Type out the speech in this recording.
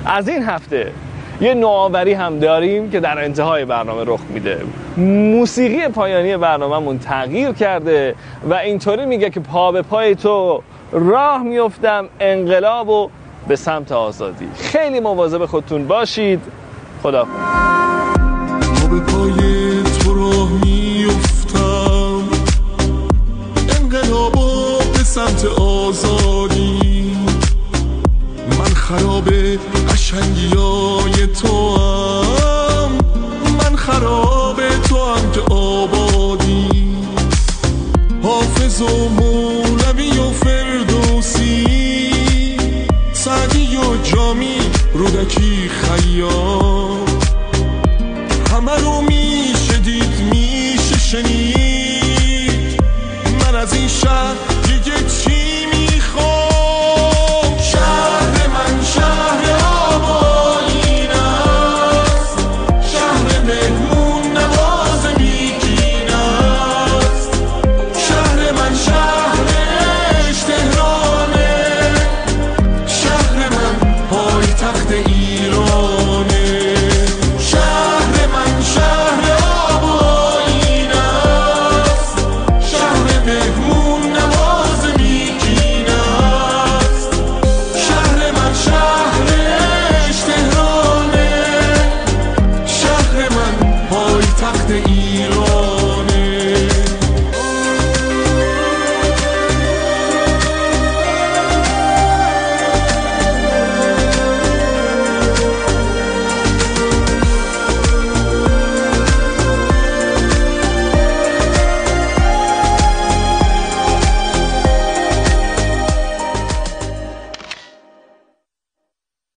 از این هفته یه نوآوری هم داریم که در انتهای برنامه رخ میده. موسیقی پایانی برنامه‌مون تغییر کرده و اینطوری میگه که پا به پای تو راه میافتم انقلاب و به سمت آزادی. خیلی مواظب خودتون باشید. خدا پا به پای تو راه میافتم انقلاب و به سمت آزادی. من خراب قشنگیای تو هم، من خراب تو هم که آبادی. حافظ و مولوی و فردوسی، سعدی و جامی، رودکی، خیام، همه رو میشه دید میشه شنید. من از این شهر